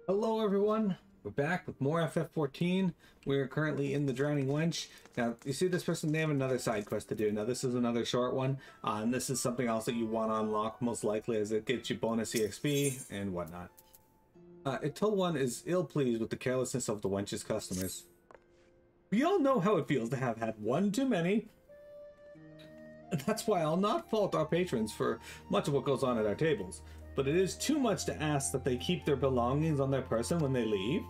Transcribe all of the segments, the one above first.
Hello everyone, we're back with more FF14. We're currently in the Drowning Wench. Now, you see this person, they have another side quest to do. Now, this is another short one, and this is something else that you want to unlock, most likely, as it gets you bonus EXP and whatnot. Until one is ill-pleased with the carelessness of the wench's customers. We all know how it feels to have had one too many. That's why I'll not fault our patrons for much of what goes on at our tables. But it is too much to ask that they keep their belongings on their person when they leave.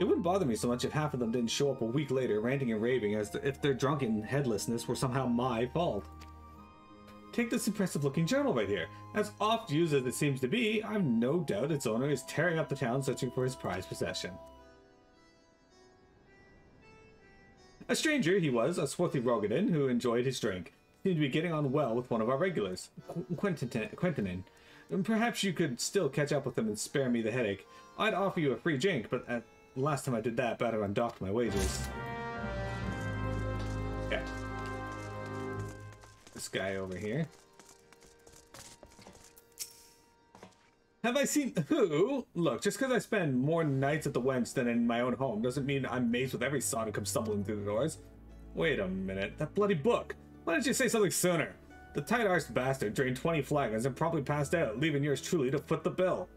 It wouldn't bother me so much if half of them didn't show up a week later ranting and raving as if their drunken headlessness were somehow my fault. Take this impressive looking journal right here. As oft used as it seems to be, I've no doubt its owner is tearing up the town searching for his prized possession. A stranger he was, a swarthy Rogadin who enjoyed his drink. Seemed to be getting on well with one of our regulars, Quentinin. Perhaps you could still catch up with him and spare me the headache. I'd offer you a free drink, but last time I did that, better undocked my wages. Yeah. This guy over here. Have I seen who? Look, just because I spend more nights at the Wench than in my own home doesn't mean I'm mazed with every son who comes stumbling through the doors. Wait a minute, that bloody book! Why didn't you say something sooner? The tight-arsed bastard drained 20 flagons and probably passed out, leaving yours truly to foot the bill.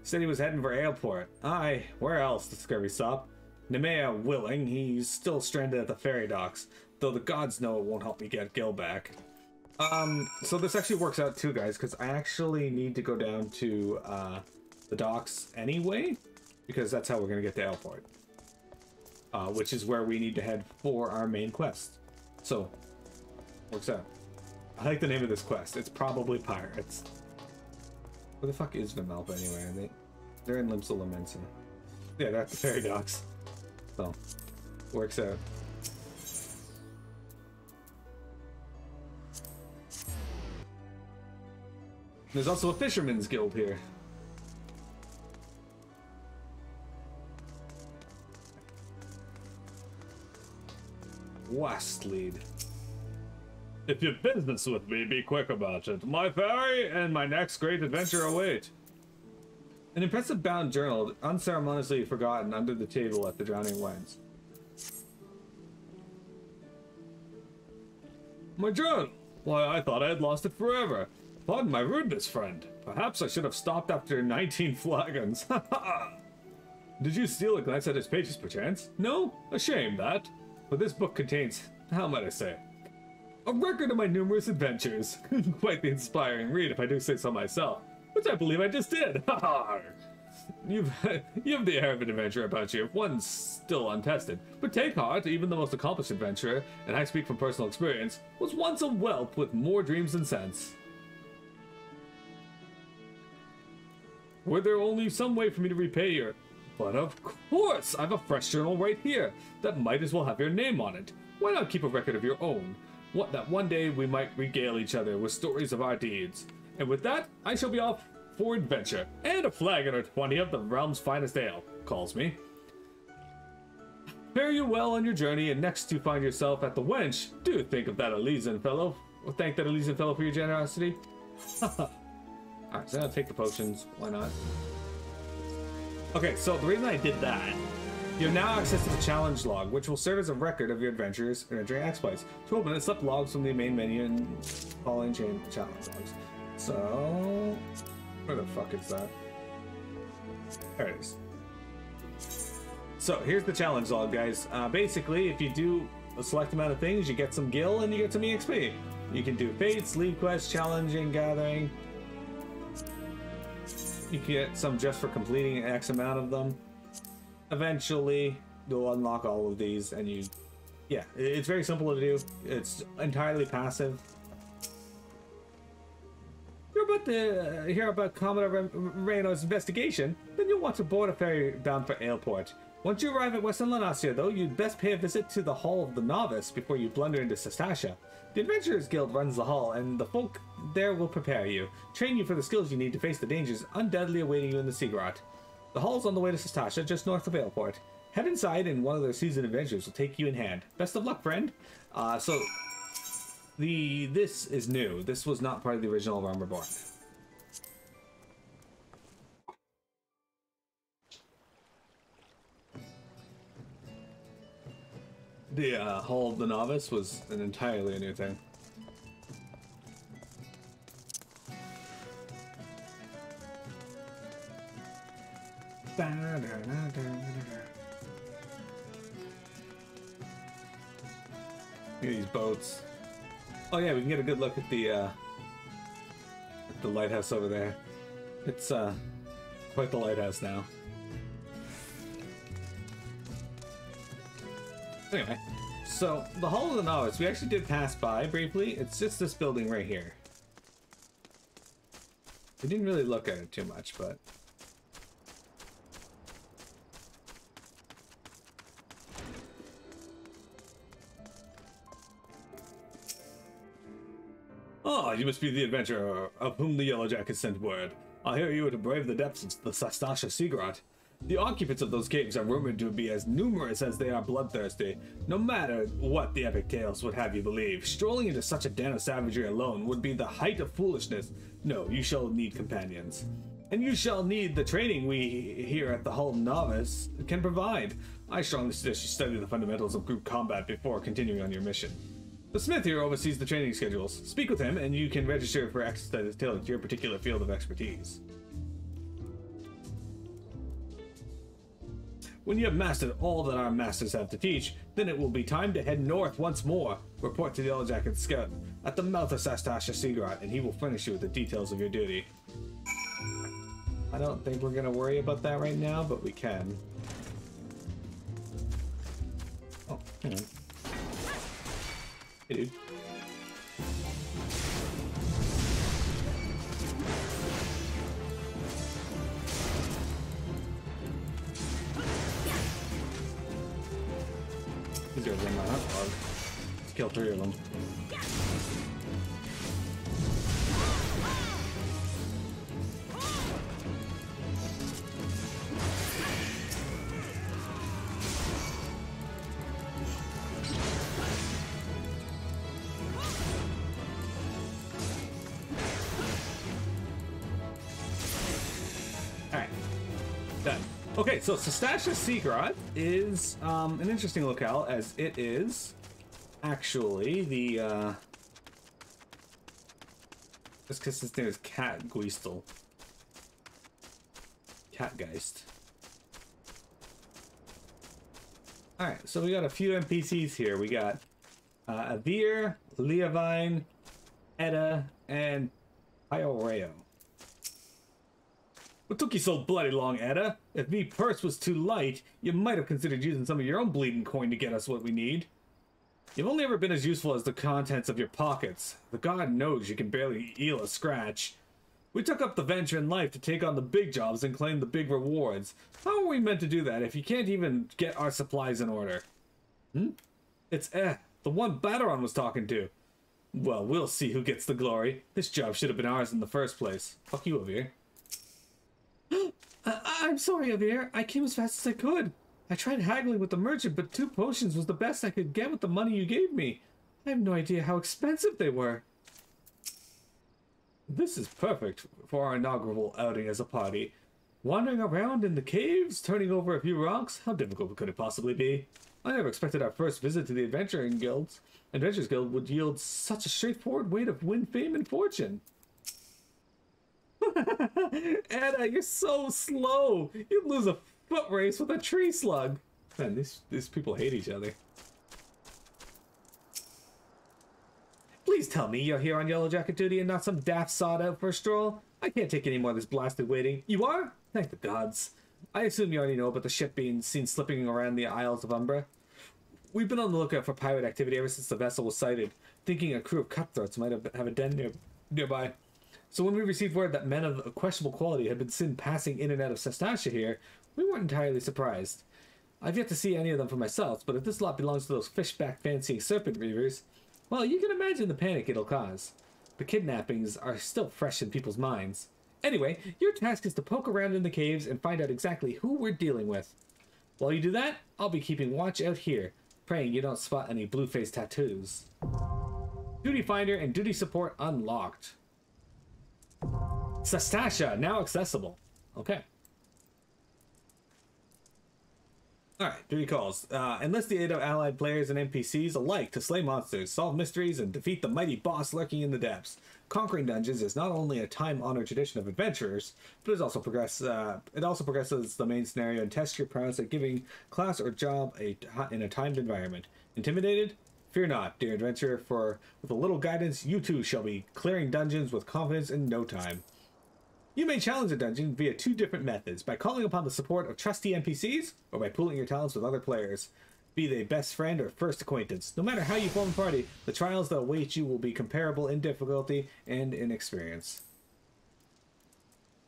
Said he was heading for Aleport. Aye, where else, the scurvy sop? Noscea willing, he's still stranded at the ferry docks, though the gods know it won't help me get Gil back. So this actually works out too, guys, because I actually need to go down to the docks anyway, because that's how we're going to get to Aleport. Which is where we need to head for our main quest. So, works out. I like the name of this quest. It's probably pirates. Where the fuck is Vimelpa anyway? They're in Limsa Lamensa. Yeah, they're at the ferry docks. So, works out. There's also a fisherman's guild here. Westlead. If you've business with me, be quick about it. My ferry and my next great adventure await. An impressive bound journal, unceremoniously forgotten under the table at the Drowning Wench. My journal! Why, I thought I had lost it forever. Pardon my rudeness, friend. Perhaps I should have stopped after 19 flagons. Did you steal a glance at its pages, perchance? No? A shame, that. For this book contains, how might I say, a record of my numerous adventures. Quite the inspiring read, if I do say so myself. Which I believe I just did. You have the air of an adventurer about you, one still untested. But take heart, even the most accomplished adventurer, and I speak from personal experience, was once a whelp with more dreams than sense. Were there only some way for me to repay your... But of course! I have a fresh journal right here that might as well have your name on it. Why not keep a record of your own? That one day we might regale each other with stories of our deeds. And with that, I shall be off for adventure, and a flagon or 20 of the realm's finest ale calls me. Fare you well on your journey, and next you find yourself at the Wench, do think of that Elysian fellow, or thank that Elysian fellow for your generosity. Alright, so I'll take the potions, why not? Okay, so the reason I did that, you have now access to the challenge log, which will serve as a record of your adventures and entering exploits. 12 minutes up logs from the main menu and following chain challenge logs. So, where the fuck is that? There it is. So here's the challenge log, guys. Basically, if you do a select amount of things, you get some gil and you get some EXP. You can do fates, lead quests, challenging, gathering. You can get some just for completing X amount of them. Eventually, you'll unlock all of these, and yeah, it's very simple to do. It's entirely passive. You're about to hear about Commodore Reyno's investigation, then you'll want to board a ferry bound for Aleport. Once you arrive at Western Noscea, though, you'd best pay a visit to the Hall of the Novice before you blunder into Sastasha. The Adventurers Guild runs the hall, and the folk there will prepare you, train you for the skills you need to face the dangers undoubtedly awaiting you in the Seagrot. The hall's on the way to Sastasha, just north of Aleport. Head inside, and one of their seasoned adventurers will take you in hand. Best of luck, friend. This is new. This was not part of the original Realm Reborn. The Hall of the Novice was an entirely new thing. These boats. Oh yeah, we can get a good look at the lighthouse over there. It's quite the lighthouse now. Anyway, so the Hall of the Novice, we actually did pass by briefly. It's just this building right here. We didn't really look at it too much, but... Oh, you must be the adventurer of whom the Yellow Jacket sent word. I hear you were to brave the depths of the Sastasha Seagrot. The occupants of those caves are rumored to be as numerous as they are bloodthirsty. No matter what the epic tales would have you believe, strolling into such a den of savagery alone would be the height of foolishness. No, you shall need companions. And you shall need the training we here at the Hall of Novice can provide. I strongly suggest you study the fundamentals of group combat before continuing on your mission. The smith here oversees the training schedules. Speak with him and you can register for exercises tailored to your particular field of expertise. When you have mastered all that our masters have to teach, then it will be time to head north once more. Report to the Yellow Jacket Scout at the mouth of Sastasha Seagrot, and he will furnish you with the details of your duty. I don't think we're going to worry about that right now, but we can. Oh, hang on. Hey, dude. These guys are in my hot dog. Let's kill 3 of them. Alright. Done. Okay, so Sastasha Seagrot is an interesting locale, as it is actually the just because his name is Catgeist. Alright, so we got a few NPCs here. We got Avir, Leovine, Edda, and Ioreo. What took you so bloody long, Edda? If me purse was too light, you might have considered using some of your own bleeding coin to get us what we need. You've only ever been as useful as the contents of your pockets. The god knows you can barely heal a scratch. We took up the venture in life to take on the big jobs and claim the big rewards. How are we meant to do that if you can't even get our supplies in order? It's the one Bateron was talking to. Well, we'll see who gets the glory. This job should have been ours in the first place. Fuck you, Avir. I'm sorry, Avir. I came as fast as I could. I tried haggling with the merchant, but 2 potions was the best I could get with the money you gave me. I have no idea how expensive they were. This is perfect for our inaugural outing as a party. Wandering around in the caves, turning over a few rocks, how difficult could it possibly be? I never expected our first visit to the Adventurers Guild would yield such a straightforward way to win fame and fortune. Anna, you're so slow. You'd lose a foot race with a tree slug. Man, these people hate each other. Please tell me you're here on Yellow Jacket duty and not some daft sod out for a stroll. I can't take any more of this blasted waiting. You are? Thank the gods. I assume you already know about the ship being seen slipping around the Isles of Umbra. We've been on the lookout for pirate activity ever since the vessel was sighted, thinking a crew of cutthroats might have a den nearby. So when we received word that men of questionable quality had been seen passing in and out of Sastasha here, we weren't entirely surprised. I've yet to see any of them for myself, but if this lot belongs to those fishback fancying serpent reavers, well, you can imagine the panic it'll cause. The kidnappings are still fresh in people's minds. Anyway, your task is to poke around in the caves and find out exactly who we're dealing with. While you do that, I'll be keeping watch out here, praying you don't spot any blue-faced tattoos. Duty Finder and Duty Support unlocked. Sastasha, now accessible. Okay. Alright, duty calls. Enlist the aid of allied players and NPCs alike to slay monsters, solve mysteries, and defeat the mighty boss lurking in the depths. Conquering dungeons is not only a time-honored tradition of adventurers, but it also progresses the main scenario and tests your prowess at giving class or job in a timed environment. Intimidated? Fear not, dear adventurer, for with a little guidance, you too shall be clearing dungeons with confidence in no time. You may challenge a dungeon via two different methods, by calling upon the support of trusty NPCs, or by pooling your talents with other players, be they best friend or first acquaintance. No matter how you form a party, the trials that await you will be comparable in difficulty and in experience.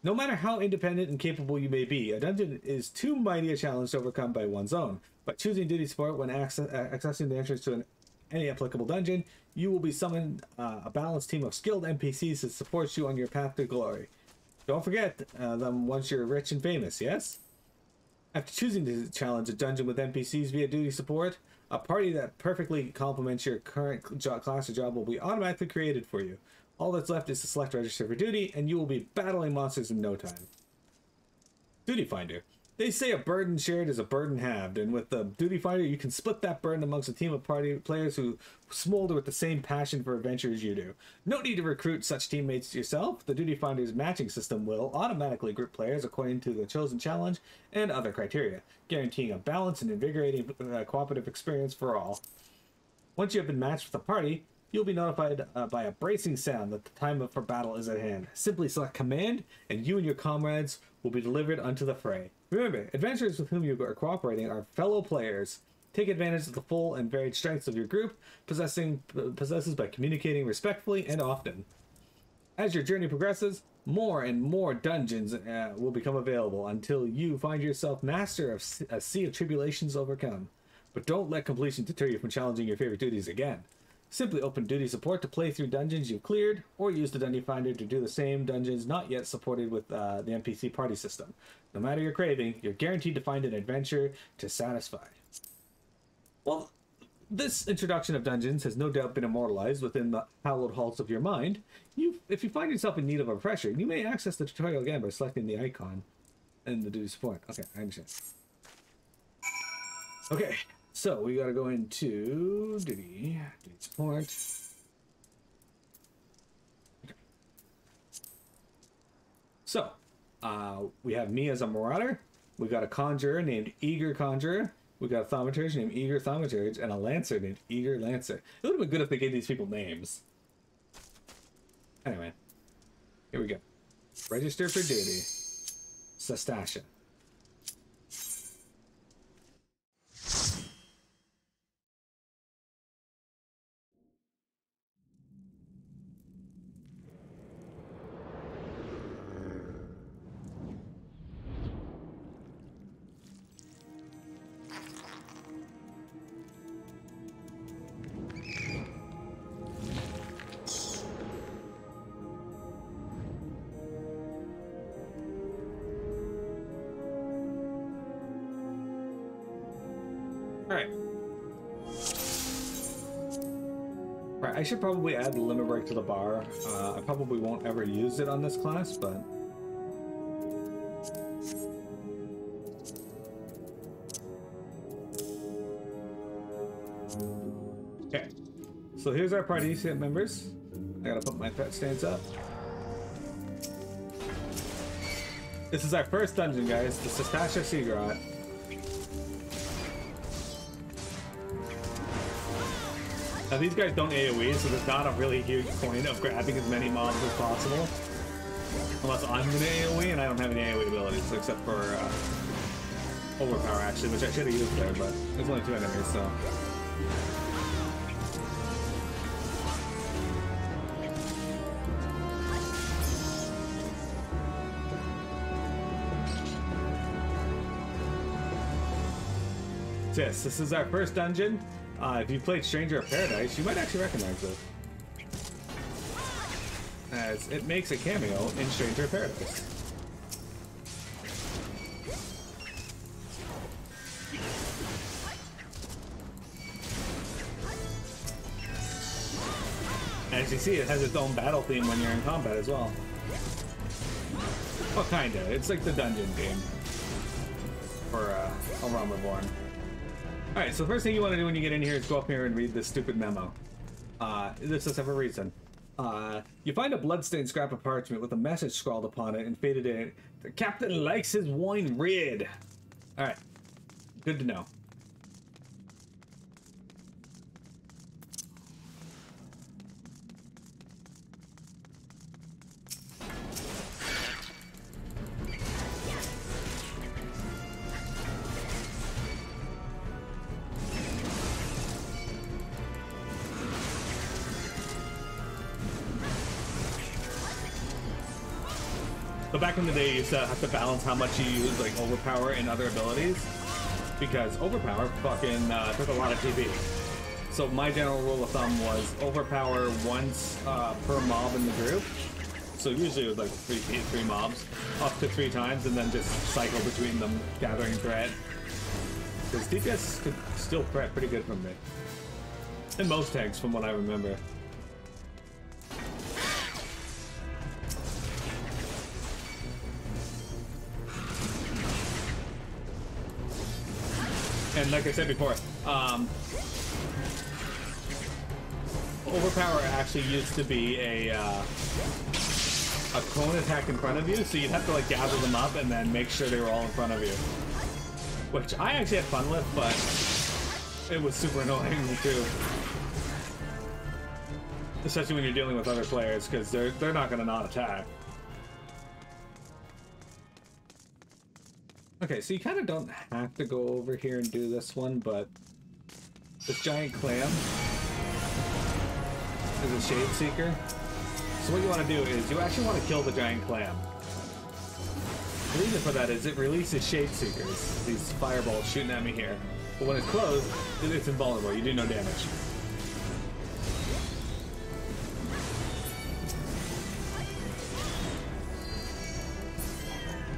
No matter how independent and capable you may be, a dungeon is too mighty a challenge to overcome by one's own. By choosing duty support when accessing the entrance to any applicable dungeon, you will be summoned a balanced team of skilled NPCs to support you on your path to glory. Don't forget them once you're rich and famous, yes? After choosing to challenge a dungeon with NPCs via duty support, a party that perfectly complements your current class or job will be automatically created for you. All that's left is to select register for duty, and you will be battling monsters in no time. Duty Finder. They say a burden shared is a burden halved, and with the Duty Finder, you can split that burden amongst a team of party players who smolder with the same passion for adventure as you do. No need to recruit such teammates yourself. The Duty Finder's matching system will automatically group players according to the chosen challenge and other criteria, guaranteeing a balanced and invigorating cooperative experience for all. Once you have been matched with a party, you'll be notified by a bracing sound that the time for battle is at hand. Simply select command, and you and your comrades will be delivered unto the fray. Remember, adventurers with whom you are cooperating are fellow players. Take advantage of the full and varied strengths of your group, possesses by communicating respectfully and often. As your journey progresses, more and more dungeons will become available until you find yourself master of a sea of tribulations overcome. But don't let completion deter you from challenging your favorite duties again. Simply open duty support to play through dungeons you've cleared, or use the Dungeon Finder to do the same dungeons not yet supported with the NPC party system. No matter your craving, you're guaranteed to find an adventure to satisfy. Well, this introduction of dungeons has no doubt been immortalized within the hallowed halls of your mind. If you find yourself in need of a refresher, you may access the tutorial again by selecting the icon in the duty support. Okay, I understand. Okay. So, we gotta go into duty support. Okay. So, we have me as a marauder. We got a conjurer named Eager Conjurer. We got a thaumaturge named Eager Thaumaturge, and a lancer named Eager Lancer. It would have been good if they gave these people names. Anyway, here we go. Register for duty. Sastasha. Alright, I should probably add the limit break to the bar. I probably won't ever use it on this class, but... Okay, so here's our party members. I gotta put my threat stance up. This is our first dungeon, guys, the Sastasha Seagrot. Now these guys don't AoE, so there's not a really huge point of grabbing as many mobs as possible. Unless I'm gonna AoE, and I don't have any AoE abilities, except for Overpower actually, which I should have used there, but there's only 2 enemies, so... Yes, this is our first dungeon. If you played Stranger of Paradise, you might actually recognize this, as it makes a cameo in Stranger of Paradise. As you see, it has its own battle theme when you're in combat as well. Well, kinda. It's like the dungeon theme for a Reborn. Alright, so the first thing you want to do when you get in here is go up here and read this stupid memo. This does have a reason. You find a bloodstained scrap of parchment with a message scrawled upon it and faded in. The captain likes his wine red. Alright. Good to know. So back in the day, you used to have to balance how much you use, like, overpower and other abilities, because overpower fucking took a lot of TP. So my general rule of thumb was overpower once per mob in the group. So usually it was like three mobs, up to 3 times, and then just cycle between them, gathering threat. Because DPS could still threat pretty good from me. In most tanks, from what I remember. And like I said before, overpower actually used to be a clone attack in front of you, so you'd have to like gather them up and then make sure they were all in front of you. Which I actually had fun with, but it was super annoying too. Especially when you're dealing with other players, because they're not gonna not attack. Okay, so you kind of don't have to go over here and do this one, but this giant clam is a shade seeker. So what you want to do is you actually want to kill the giant clam. The reason for that is it releases shade seekers, these fireballs shooting at me here. But when it's closed, it's invulnerable. You do no damage.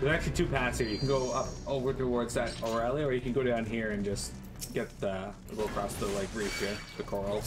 There's actually 2 paths here. You can go up over towards that Aurelia, or you can go down here and just get go across the like reef here, the coral.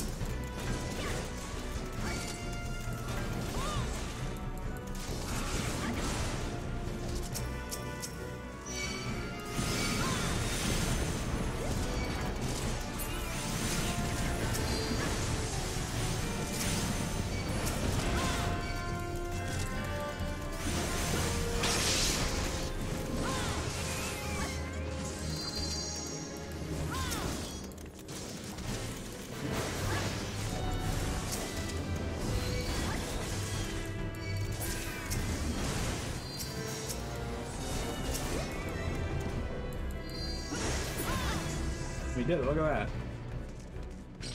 We did it, look at that.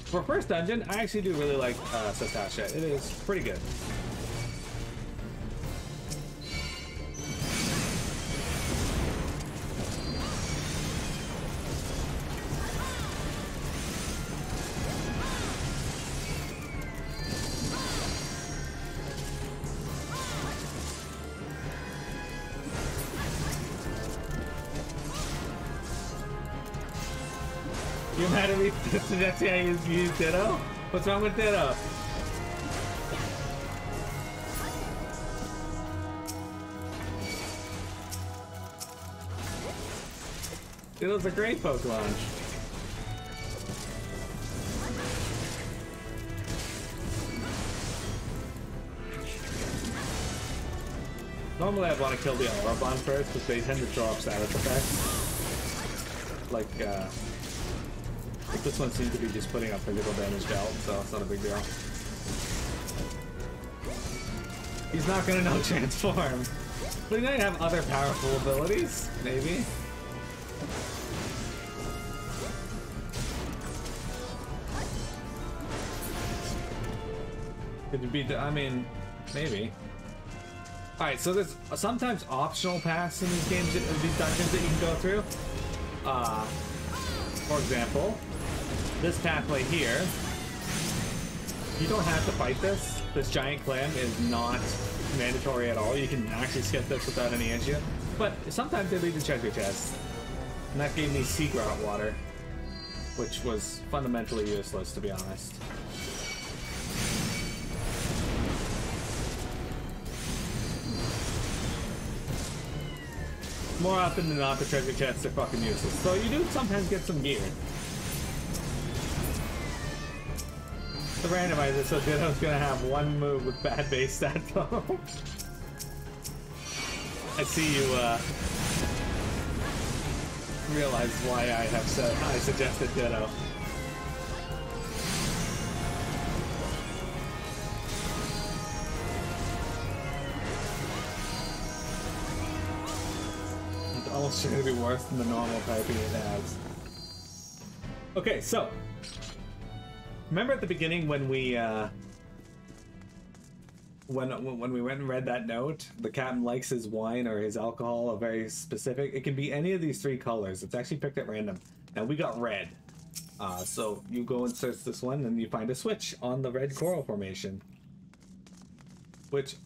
For first dungeon, I actually do really like Sastasha. It is pretty good. You're mad at me suggesting I use Ditto? What's wrong with Ditto? Ditto's a great Pokemon. Normally I'd want to kill the Aurabon first, but they tend to throw up status effects. Like this one seems to be just putting up physical damage dealt, so it's not a big deal. He's not gonna know transform. But he might have other powerful abilities, maybe. Could it be, I mean, maybe. Alright, so there's sometimes optional paths in these games, these dungeons that you can go through. For example, this pathway here, you don't have to fight this. This giant clam is not mandatory at all. You can actually skip this without any issue. But sometimes they lead to treasure chests. And that gave me Seagrot water, which was fundamentally useless, to be honest. more often than not, the treasure chests are fucking useless. So you do sometimes get some gear. The randomizer, so Ditto's gonna have one move with bad base stats though. I see you realize why I suggested Ditto. It's almost sure to be worse than the normal typing it has. Okay, so remember at the beginning when we when we went and read that note, the captain likes his wine or his alcohol a very specific. It can be any of these three colors. It's actually picked at random. Now we got red. So you go and search this one and you find a switch on the red coral formation, which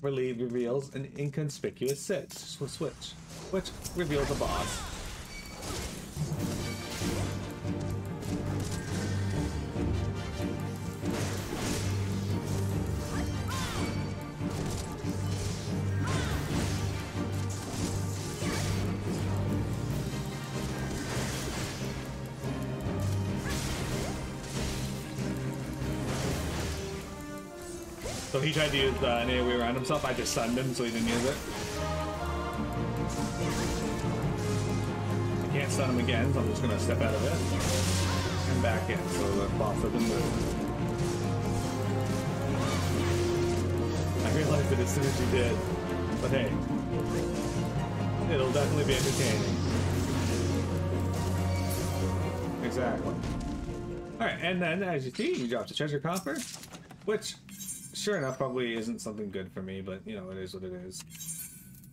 really reveals an inconspicuous switch, which reveals a boss. So he tried to use an AoE around himself. I just stunned him so he didn't use it. I can't stun him again, so I'm just going to step out of it and back in so the boss doesn't move. I realized it as soon as you did, but hey, it'll definitely be entertaining. Exactly. Alright, and then as you see, you dropped a treasure coffer, which sure enough probably isn't something good for me, but you know, it is what it is.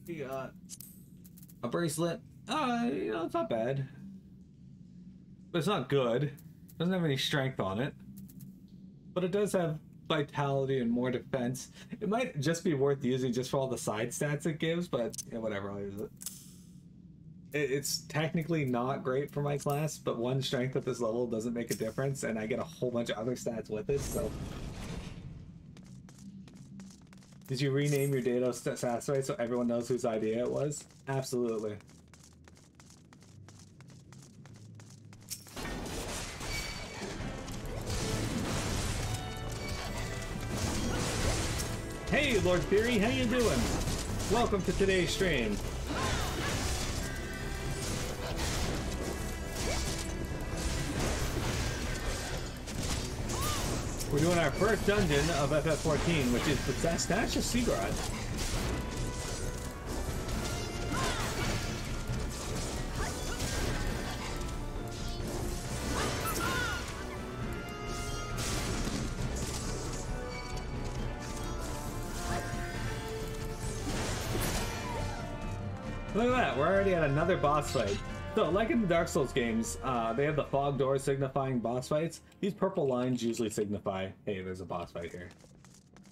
We got a bracelet. You know, it's not bad, but it's not good. Doesn't have any strength on it, but it does have vitality and more defense. It might just be worth using just for all the side stats it gives, but yeah, whatever, I'll use it. It's technically not great for my class, but one strength at this level doesn't make a difference, and I get a whole bunch of other stats with it, so. Did you rename your Dato Sastasha so everyone knows whose idea it was? Absolutely. Hey, Lord Theory, how you doing? Welcome to today's stream. We're doing our first dungeon of FF14, which is the Sastasha Seagrot. Look at that, we're already at another boss fight. So, like in the Dark Souls games, they have the fog doors signifying boss fights. These purple lines usually signify, hey, there's a boss fight here.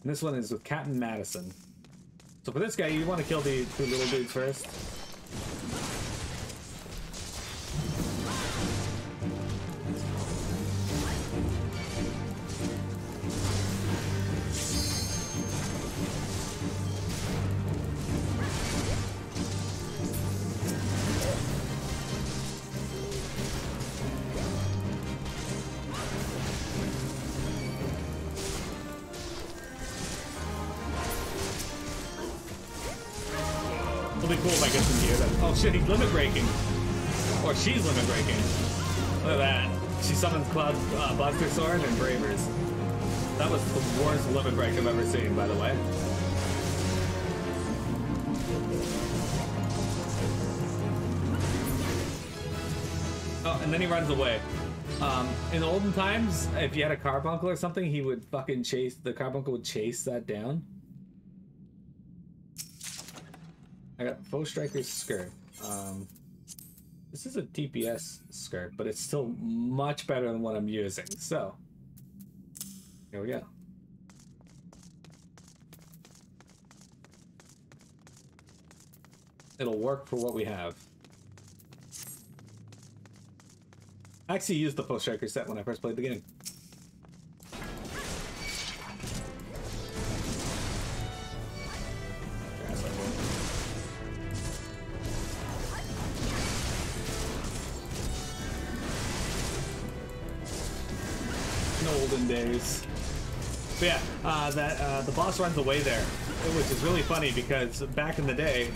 And this one is with Captain Madison. So for this guy, you want to kill the two little dudes first. It'll be cool if I get some gear then. Oh shit, he's limit breaking. Or she's limit breaking. Look at that. She summons Cloud Buster Sword and Bravers. That was the worst limit break I've ever seen, by the way. Oh, and then he runs away. In olden times, if you had a carbuncle or something, he would fucking chase, the carbuncle would chase that down. I got Foe Striker's skirt. This is a DPS skirt, but it's still much better than what I'm using. So, here we go. It'll work for what we have. I actually used the Foe Striker set when I first played the game. olden days. But yeah, the boss runs away there, which is really funny because back in the day,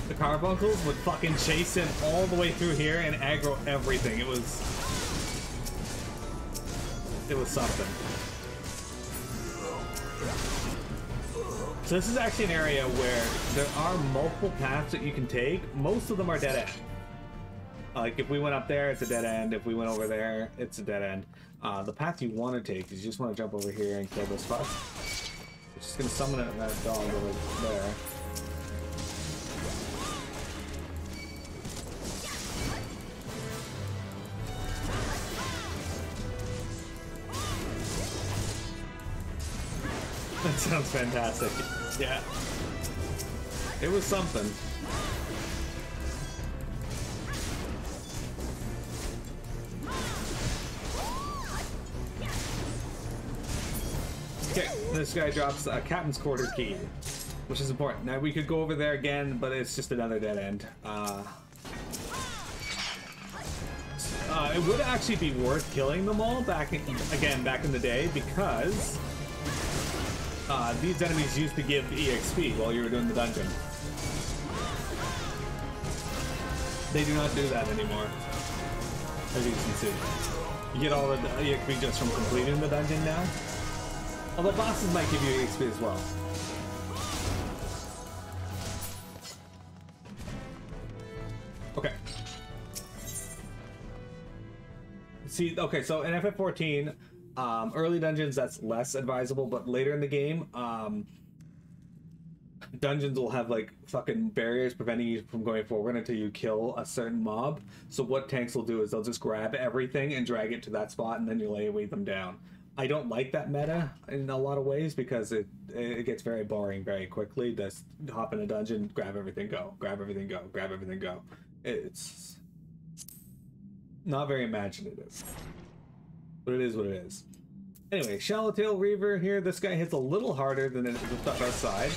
the carbuncles would fucking chase him all the way through here and aggro everything. It was something. So this is actually an area where there are multiple paths that you can take. Most of them are dead end. Like if we went up there, it's a dead end. If we went over there, it's a dead end. The path you want to take is you just want to jump over here and kill this fuck. It's just gonna summon that dog over there. That sounds fantastic. Yeah. It was something. Okay, this guy drops a captain's quarter key, which is important. Now we could go over there again, but it's just another dead end. It would actually be worth killing them all back in the day because these enemies used to give EXP while you were doing the dungeon. They do not do that anymore, as you can see. You get all the EXP just from completing the dungeon now. Although bosses might give you EXP as well. Okay. See, okay, so in FF14, early dungeons, that's less advisable, but later in the game, dungeons will have like fucking barriers preventing you from going forward until you kill a certain mob. So what tanks will do is they'll just grab everything and drag it to that spot, and then you'll AoE them down. I don't like that meta in a lot of ways because it gets very boring very quickly. Just hop in a dungeon, grab everything, go. Grab everything, go. Grab everything, go. It's not very imaginative. But it is what it is. Anyway, Shallowtail Reaver here. This guy hits a little harder than the stuff outside.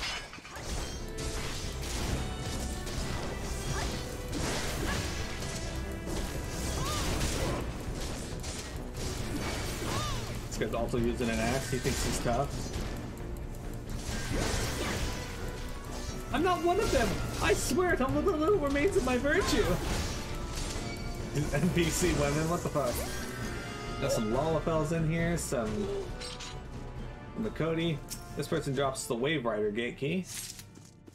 This guy's also using an axe. He thinks he's tough. I'm not one of them! I swear it, I'm the little remains of my virtue! NPC women, what the fuck? Got some Lalafels in here, some Makoti. This person drops the Wave Rider gate key.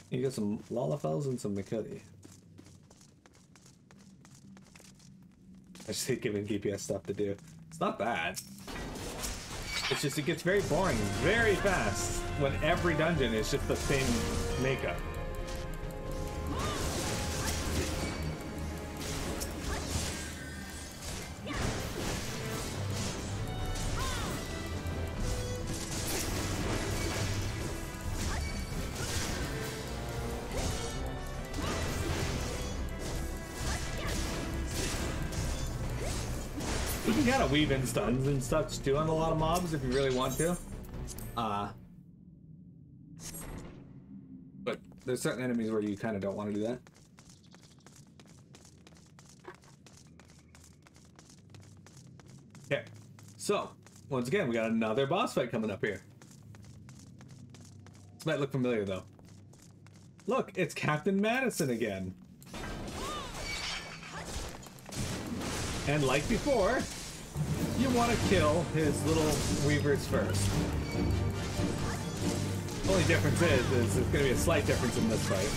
You got some Lalafels and some Makoti. I just hate giving DPS stuff to do. It's not bad. It's just it gets very boring very fast when every dungeon is just the same makeup. You can kind of weave in stuns and stuff too on a lot of mobs if you really want to. But there's certain enemies where you kind of don't want to do that. Okay, so once again we got another boss fight coming up here. This might look familiar though. Look, it's Captain Madison again. And like before, you want to kill his little weavers first. The only difference is there's going to be a slight difference in this fight.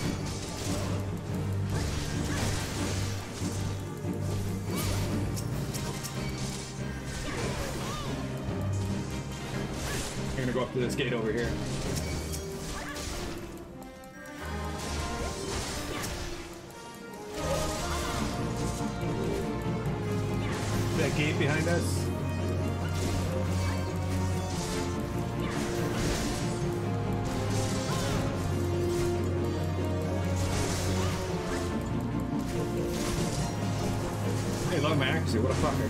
You're going to go up to this gate over here. That gate behind us. Hey, look, my accuracy, what a fucker.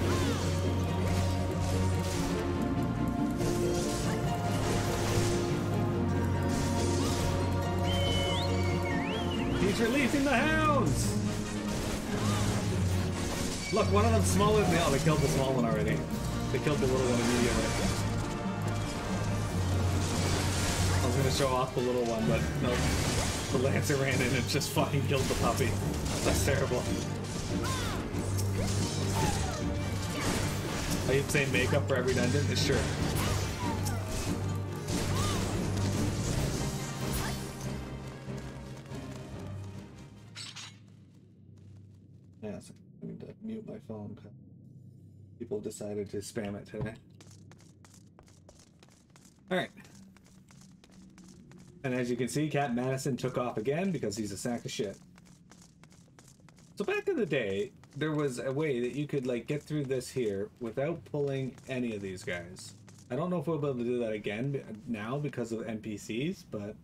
He's releasing the hounds! Look, one of them's smaller than the other. They killed the small one already. They killed the little one immediately. I was gonna show off the little one, but no. The Lancer ran in and just fucking killed the puppy. That's terrible. Are you saying makeup for every dungeon? Sure. Yeah, so I need to mute my phone because people decided to spam it today. Alright. And as you can see, Cat Madison took off again because he's a sack of shit. So back in the day, there was a way that you could like get through this here without pulling any of these guys. I don't know if we'll be able to do that again now because of NPCs, but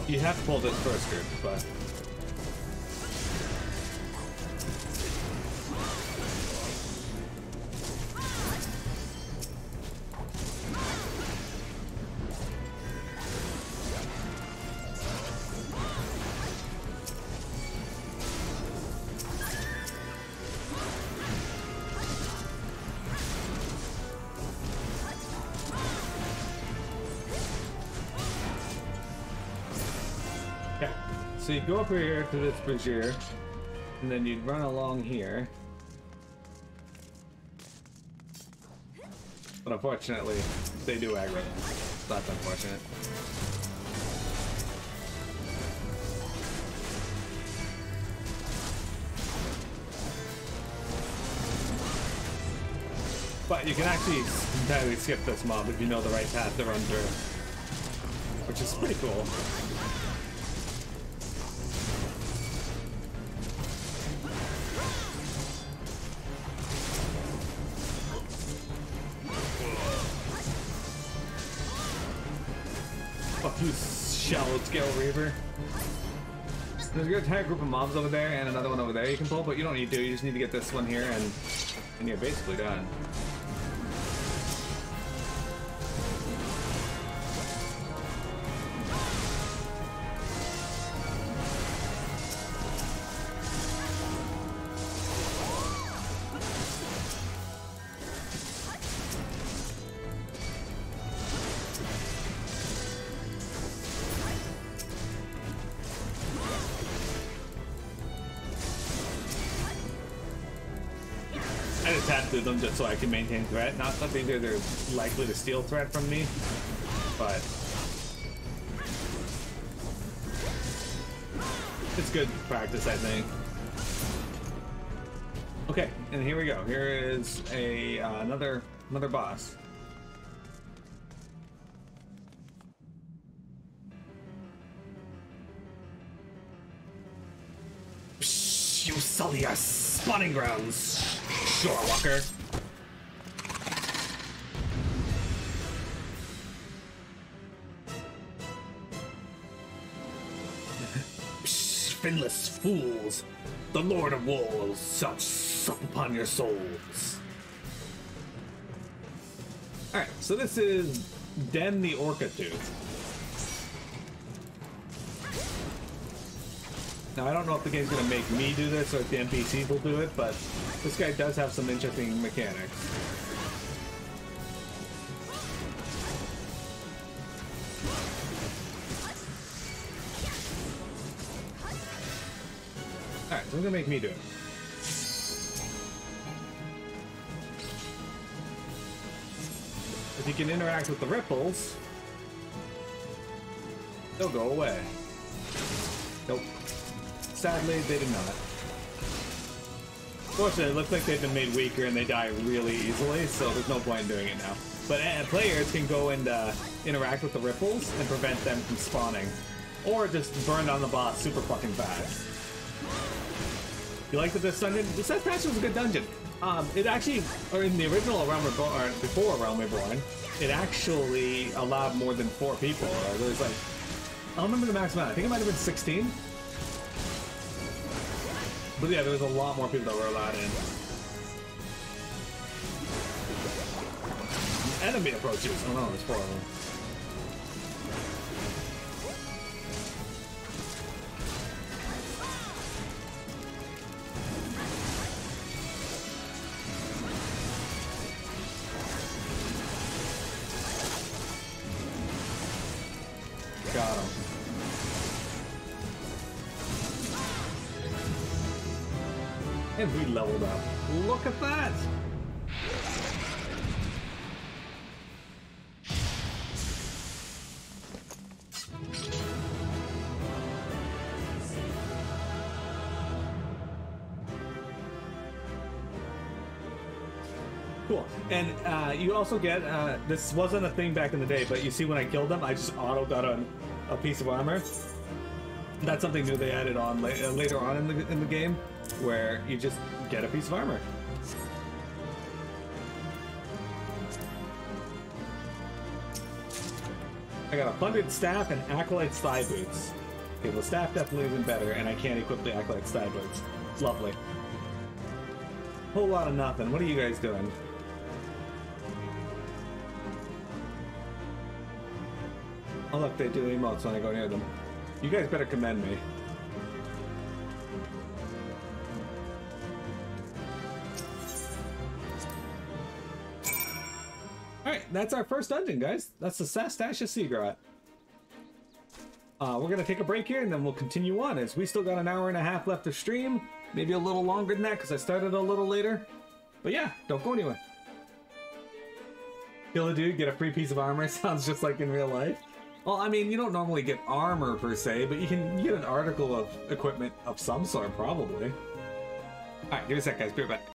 you have to pull this first group, but so you go up here to this bridge here, and then you'd run along here. But unfortunately, they do aggro. That's unfortunate. But you can actually entirely skip this mob if you know the right path to run through, which is pretty cool. Shallow scale Reaver. There's an entire group of mobs over there and another one over there you can pull, but you don't need to. You just need to get this one here and you're basically done. Through them just so I can maintain threat. Not something that they're likely to steal threat from me, but it's good practice, I think. Okay, and here we go. Here is a another boss. You sully our spawning grounds, Shorewalker. Finless fools! The Lord of Wolves shall sup upon your souls. Alright, so this is Den the Orca Tooth. Now, I don't know if the game's going to make me do this or if the NPCs will do it, but this guy does have some interesting mechanics. Alright, so it's going to make me do it. If you can interact with the ripples, they'll go away. Nope. Sadly, they did not. Fortunately, it looks like they've been made weaker and they die really easily, so there's no point in doing it now. But players can go and interact with the ripples and prevent them from spawning. Or just burn down the boss super fucking fast. You like this dungeon? The Sastasha was a good dungeon. It actually, or in the original Realm Reborn, or before Realm Reborn, it actually allowed more than 4 people. There was like, I don't remember the max amount. I think it might have been 16. But yeah, there was a lot more people that were allowed in. And enemy approaches. Oh no, there's 4 of them. Got him. And we leveled up. Look at that! Cool. And you also get, this wasn't a thing back in the day, but you see when I killed them, I just auto got a piece of armor. That's something new they added on later on in the game, where you just get a piece of armor. I got a plundered staff and acolyte's thigh boots. Okay, the staff definitely isn't better, and I can't equip the acolyte's thigh boots. Lovely. Whole lot of nothing. What are you guys doing? Oh look, they do emotes when I go near them. You guys better commend me. Alright, that's our first dungeon, guys. That's the Sastasha Seagrot. We're gonna take a break here and then we'll continue on, as we still got an hour and a half left of stream. Maybe a little longer than that because I started a little later. But yeah, don't go anywhere. Kill a dude, get a free piece of armor. Sounds just like in real life. Well, I mean, you don't normally get armor per se, but you can get an article of equipment of some sort, probably. Alright, give me a sec, guys. Be right back.